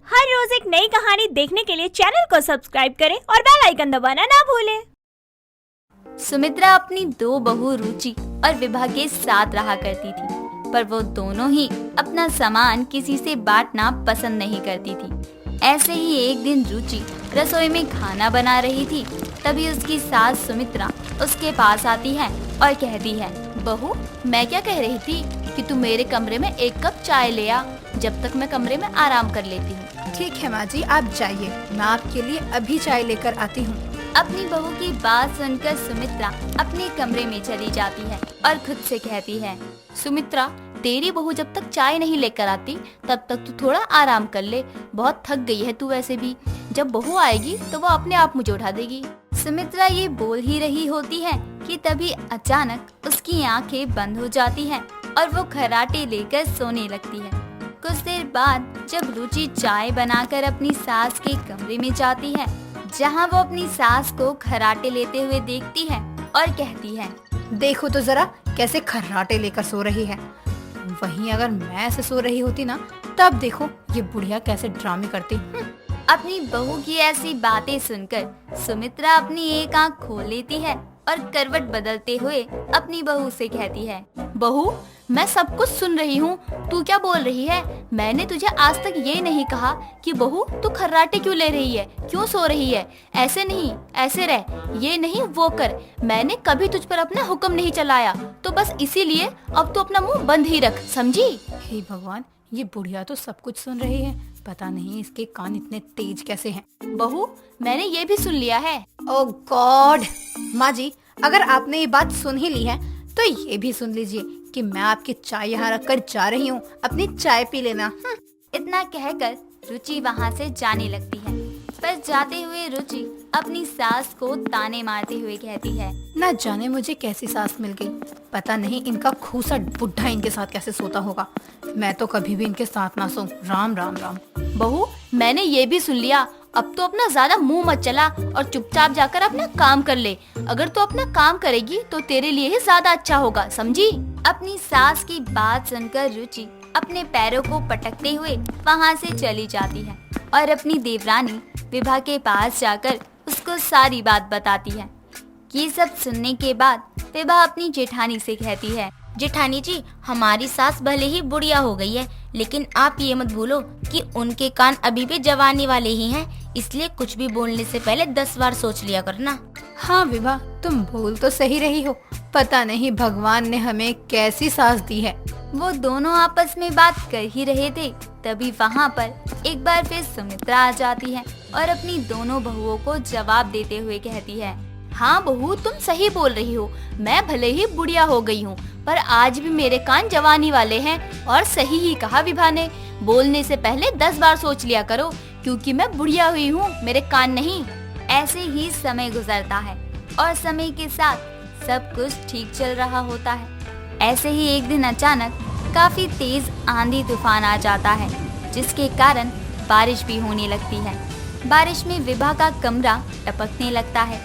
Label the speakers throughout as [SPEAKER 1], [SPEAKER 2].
[SPEAKER 1] हर रोज एक नई कहानी देखने के लिए चैनल को सब्सक्राइब करें और बेल आइकन दबाना ना भूलें।
[SPEAKER 2] सुमित्रा अपनी दो बहू रुचि और विभा के साथ रहा करती थी, पर वो दोनों ही अपना सामान किसी से बांटना पसंद नहीं करती थी। ऐसे ही एक दिन रुचि रसोई में खाना बना रही थी, तभी उसकी सास सुमित्रा उसके पास आती है और कहती है, बहू मैं क्या कह रही थी कि तू मेरे कमरे में एक कप चाय ले आ, जब तक मैं कमरे में आराम कर लेती हूँ।
[SPEAKER 3] ठीक है माँ जी, आप जाइए, मैं आपके लिए अभी चाय लेकर आती हूँ।
[SPEAKER 2] अपनी बहू की बात सुनकर सुमित्रा अपने कमरे में चली जाती है और खुद से कहती है, सुमित्रा तेरी बहू जब तक चाय नहीं लेकर आती तब तक तू थोड़ा आराम कर ले, बहुत थक गई है तू वैसे भी, जब बहू आएगी तो वो अपने आप मुझे उठा देगी। सुमित्रा ये बोल ही रही होती है कि तभी अचानक उसकी आंखें बंद हो जाती हैं और वो खर्राटे लेकर सोने लगती है। कुछ देर बाद जब रुचि चाय बनाकर अपनी सास के कमरे में जाती है, जहां वो अपनी सास को खर्राटे लेते हुए देखती है और कहती है,
[SPEAKER 3] देखो तो जरा कैसे खर्राटे लेकर सो रही है। वहीं अगर मैं ऐसे सो रही होती ना, तब देखो ये बुढ़िया कैसे ड्रामे करती।
[SPEAKER 2] अपनी बहू की ऐसी बातें सुनकर सुमित्रा अपनी एक आंख खोल लेती है और करवट बदलते हुए अपनी बहू से कहती है, बहू मैं सब कुछ सुन रही हूँ, तू क्या बोल रही है? मैंने तुझे आज तक ये नहीं कहा कि बहू तू खर्राटे क्यों ले रही है, क्यों सो रही है? ऐसे नहीं, ऐसे रह, ये नहीं वो कर। मैंने कभी तुझ पर अपना हुक्म नहीं चलाया, तो बस इसीलिए अब तू अपना मुंह बंद ही रख, समझी?
[SPEAKER 3] हे भगवान, ये बुढ़िया तो सब कुछ सुन रही है, पता नहीं इसके कान इतने तेज कैसे हैं।
[SPEAKER 2] बहू मैंने ये भी सुन लिया है।
[SPEAKER 3] ओह गॉड! माँ जी, अगर आपने ये बात सुन ही ली है तो ये भी सुन लीजिए कि मैं आपकी चाय यहाँ रख कर जा रही हूँ, अपनी चाय पी लेना।
[SPEAKER 2] इतना कहकर रुचि वहाँ से जाने लगती है, पर जाते हुए रुचि अपनी सास को ताने मारते हुए कहती है,
[SPEAKER 3] ना जाने मुझे कैसी सास मिल गई, पता नहीं इनका खूसा बुढ़ा इनके साथ कैसे सोता होगा। मैं तो कभी भी इनके साथ ना सोऊं। राम राम राम।
[SPEAKER 2] बहू मैंने ये भी सुन लिया, अब तो अपना ज्यादा मुंह मत चला और चुपचाप जाकर अपना काम कर ले। अगर तू अपना काम करेगी तो तेरे लिए ही ज्यादा अच्छा होगा, समझी? अपनी सास की बात सुनकर रुचि अपने पैरों को पटकते हुए वहाँ से चली जाती है और अपनी देवरानी विभा के पास जाकर उसको सारी बात बताती है। ये सब सुनने के बाद विभा अपनी जेठानी से कहती है,
[SPEAKER 4] जेठानी जी, हमारी सास भले ही बुढ़िया हो गई है, लेकिन आप ये मत भूलो कि उनके कान अभी भी जवानी वाले ही हैं, इसलिए कुछ भी बोलने से पहले 10 बार सोच लिया करना।
[SPEAKER 3] हाँ विभा, तुम बोल तो सही रही हो, पता नहीं भगवान ने हमें कैसी सास दी है।
[SPEAKER 2] वो दोनों आपस में बात कर ही रहे थे, तभी वहाँ पर एक बार फिर सुमित्रा आ जाती है और अपनी दोनों बहुओं को जवाब देते हुए कहती है, हाँ बहू तुम सही बोल रही हो, मैं भले ही बुढ़िया हो गई हूँ, पर आज भी मेरे कान जवानी वाले हैं। और सही ही कहा विभा ने, बोलने से पहले 10 बार सोच लिया करो, क्योंकि मैं बुढ़िया हुई हूँ, मेरे कान नहीं। ऐसे ही समय गुजरता है और समय के साथ सब कुछ ठीक चल रहा होता है। ऐसे ही एक दिन अचानक काफी तेज आंधी तूफान आ जाता है, जिसके कारण बारिश भी होने लगती है। बारिश में विभा का कमरा टपकने लगता है।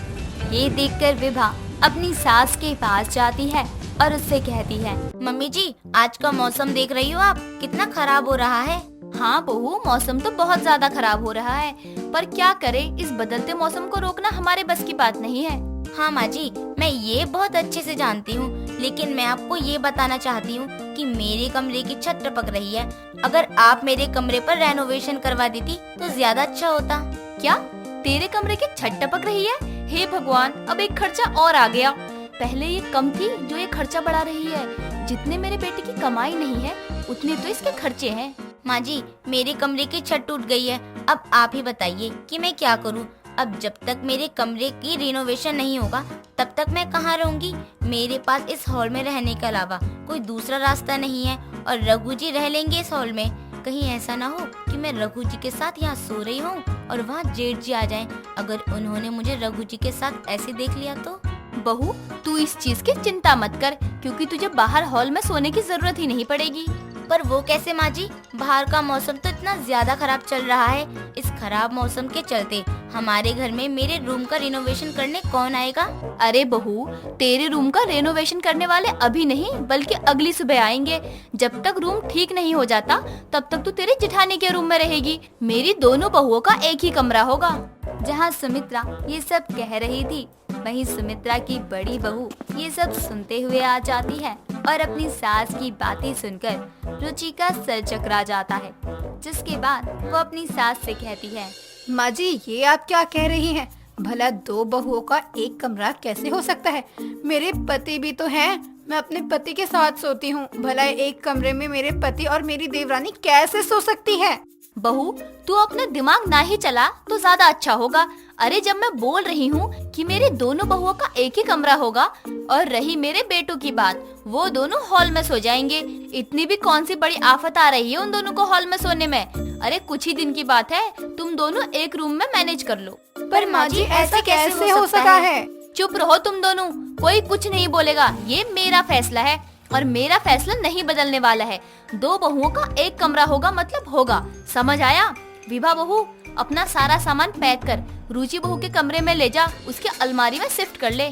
[SPEAKER 2] ये देखकर विभा अपनी सास के पास जाती है और उससे कहती है,
[SPEAKER 4] मम्मी जी, आज का मौसम देख रही हो आप, कितना खराब हो रहा है।
[SPEAKER 2] हाँ बहू, मौसम तो बहुत ज्यादा खराब हो रहा है, पर क्या करें, इस बदलते मौसम को रोकना हमारे बस की बात नहीं है।
[SPEAKER 4] हाँ माँ जी, मैं ये बहुत अच्छे से जानती हूँ, लेकिन मैं आपको ये बताना चाहती हूँ कि मेरे कमरे की छत टपक रही है। अगर आप मेरे कमरे पर रेनोवेशन करवा देती तो ज्यादा अच्छा होता।
[SPEAKER 2] क्या तेरे कमरे की छत टपक रही है? हे भगवान, अब एक खर्चा और आ गया। पहले ये कम थी जो ये खर्चा बढ़ा रही है। जितने मेरे बेटे की कमाई नहीं है उतने तो इसके खर्चे हैं।
[SPEAKER 4] माँ जी, मेरे कमरे की छत टूट गई है, अब आप ही बताइए कि मैं क्या करूँ। अब जब तक मेरे कमरे की रिनोवेशन नहीं होगा तब तक मैं कहाँ रहूँगी। मेरे पास इस हॉल में रहने के अलावा कोई दूसरा रास्ता नहीं है, और रघु जी रह लेंगे इस हॉल में। कहीं ऐसा ना हो कि मैं रघु जी के साथ यहाँ सो रही हूँ और वहाँ जेठ जी आ जाएं। अगर उन्होंने मुझे रघु जी के साथ ऐसे देख लिया तो।
[SPEAKER 2] बहू तू इस चीज की चिंता मत कर, क्योंकि तुझे बाहर हॉल में सोने की जरूरत ही नहीं पड़ेगी।
[SPEAKER 4] पर वो कैसे माँ जी? बाहर का मौसम तो इतना ज्यादा खराब चल रहा है। इस खराब मौसम के चलते हमारे घर में मेरे रूम का रिनोवेशन करने कौन आएगा?
[SPEAKER 2] अरे बहू, तेरे रूम का रेनोवेशन करने वाले अभी नहीं बल्कि अगली सुबह आएंगे। जब तक रूम ठीक नहीं हो जाता तब तक तू तेरी जेठानी के रूम में रहेगी। मेरी दोनों बहुओं का एक ही कमरा होगा। जहाँ सुमित्रा ये सब कह रही थी, वहीं सुमित्रा की बड़ी बहू ये सब सुनते हुए आ जाती है और अपनी सास की बातें सुनकर रुचि का सर चकरा जाता है। जिसके बाद वो अपनी सास से कहती है,
[SPEAKER 3] माँ जी, ये आप क्या कह रही हैं? भला दो बहुओं का एक कमरा कैसे हो सकता है? मेरे पति भी तो हैं। मैं अपने पति के साथ सोती हूँ। भला एक कमरे में मेरे पति और मेरी देवरानी कैसे सो सकती है?
[SPEAKER 2] बहू, तू अपना दिमाग ना ही चला तो ज्यादा अच्छा होगा। अरे जब मैं बोल रही हूँ कि मेरे दोनों बहुओं का एक ही कमरा होगा, और रही मेरे बेटों की बात, वो दोनों हॉल में सो जाएंगे। इतनी भी कौन सी बड़ी आफत आ रही है उन दोनों को हॉल में सोने में? अरे कुछ ही दिन की बात है, तुम दोनों एक रूम में मैनेज कर लो।
[SPEAKER 3] पर माँ जी, ऐसा कैसे हो सका है?
[SPEAKER 2] चुप रहो तुम दोनों, कोई कुछ नहीं बोलेगा। ये मेरा फैसला है और मेरा फैसला नहीं बदलने वाला है। दो बहुओं का एक कमरा होगा मतलब होगा, समझ आया? विभा बहू, अपना सारा सामान पैक कर रुचि बहू के कमरे में ले जा, उसके अलमारी में शिफ्ट कर ले।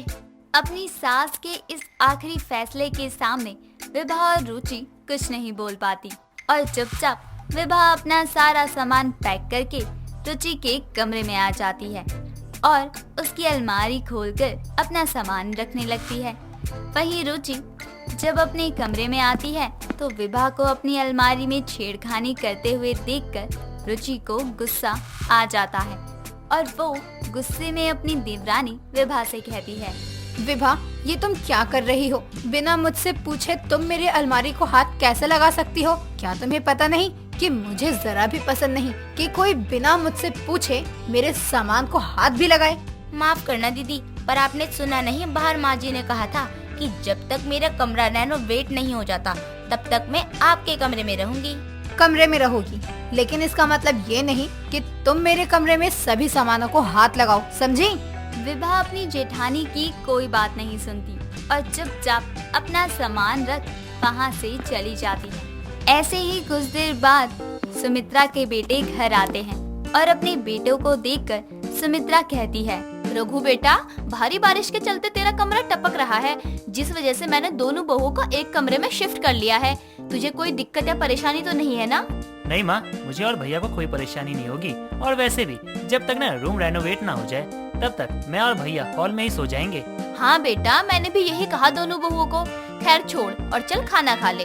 [SPEAKER 2] अपनी सास के इस आखिरी फैसले के सामने विभा और रुचि कुछ नहीं बोल पाती और चुपचाप विभा अपना सारा सामान पैक करके रुचि के कमरे में आ जाती है और उसकी अलमारी खोलकर अपना सामान रखने लगती है। वहीं रुचि जब अपने कमरे में आती है तो विभा को अपनी अलमारी में छेड़खानी करते हुए देखकर रुचि को गुस्सा आ जाता है और वो गुस्से में अपनी देवरानी विभा से कहती है,
[SPEAKER 3] विभा, ये तुम क्या कर रही हो? बिना मुझसे पूछे तुम मेरे अलमारी को हाथ कैसे लगा सकती हो? क्या तुम्हें पता नहीं कि मुझे जरा भी पसंद नहीं कि कोई बिना मुझसे पूछे मेरे सामान को हाथ भी लगाए?
[SPEAKER 4] माफ करना दीदी, पर आपने सुना नहीं, बाहर माँ जी ने कहा था कि जब तक मेरा कमरा रेनोवेट नहीं हो जाता तब तक मैं आपके कमरे में रहूंगी।
[SPEAKER 3] कमरे में रहोगी, लेकिन इसका मतलब ये नहीं कि तुम मेरे कमरे में सभी सामानों को हाथ लगाओ, समझी?
[SPEAKER 2] विभा अपनी जेठानी की कोई बात नहीं सुनती और चुपचाप अपना सामान रख वहाँ से चली जाती है। ऐसे ही कुछ देर बाद सुमित्रा के बेटे घर आते हैं और अपने बेटों को देखकर सुमित्रा कहती है, रघु बेटा, भारी बारिश के चलते तेरा कमरा टपक रहा है, जिस वजह से मैंने दोनों बहुओं को एक कमरे में शिफ्ट कर लिया है। तुझे कोई दिक्कत या परेशानी तो नहीं है ना?
[SPEAKER 5] नहीं माँ, मुझे और भैया को कोई परेशानी नहीं होगी। और वैसे भी जब तक ना रूम रेनोवेट ना हो जाए तब तक मैं और भैया हॉल में ही सो जाएंगे।
[SPEAKER 2] हाँ बेटा, मैंने भी यही कहा दोनों बहुओं को। खैर छोड़ और चल खाना खा ले।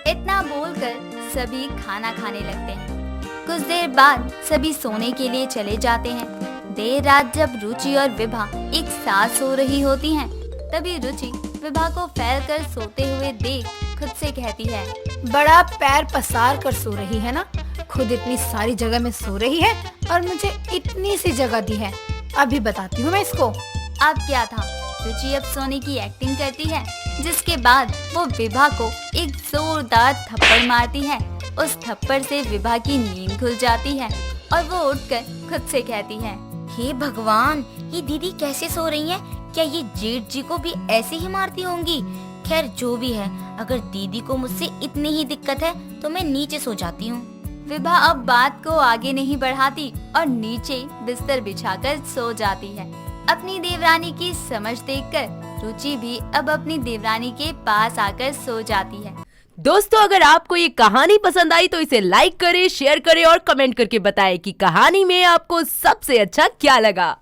[SPEAKER 2] इतना बोलकर सभी खाना खाने लगते हैं। कुछ देर बाद सभी सोने के लिए चले जाते हैं। देर रात जब रुचि और विभा एक साथ सो रही होती हैं, तभी रुचि विभा को फैल कर सोते हुए देख खुद से कहती है,
[SPEAKER 3] बड़ा पैर पसार कर सो रही है ना? खुद इतनी सारी जगह में सो रही है और मुझे इतनी सी जगह दी है। अभी बताती हूँ मैं इसको।
[SPEAKER 2] अब क्या था, रुचि अब सोने की एक्टिंग करती है, जिसके बाद वो विभा को एक जोरदार थप्पड़ मारती है। उस थप्पड़ से विभा की नींद खुल जाती है और वो उठकर खुद से कहती है,
[SPEAKER 4] हे भगवान, ये दीदी कैसे सो रही हैं? क्या ये जेठ जी को भी ऐसे ही मारती होंगी? खैर जो भी है, अगर दीदी को मुझसे इतनी ही दिक्कत है तो मैं नीचे सो जाती हूँ।
[SPEAKER 2] विभा अब बात को आगे नहीं बढ़ाती और नीचे बिस्तर बिछाकर सो जाती है। अपनी देवरानी की समझ देखकर रुचि भी अब अपनी देवरानी के पास आकर सो जाती है।
[SPEAKER 6] दोस्तों, अगर आपको ये कहानी पसंद आई तो इसे लाइक करें, शेयर करें और कमेंट करके बताएं कि कहानी में आपको सबसे अच्छा क्या लगा।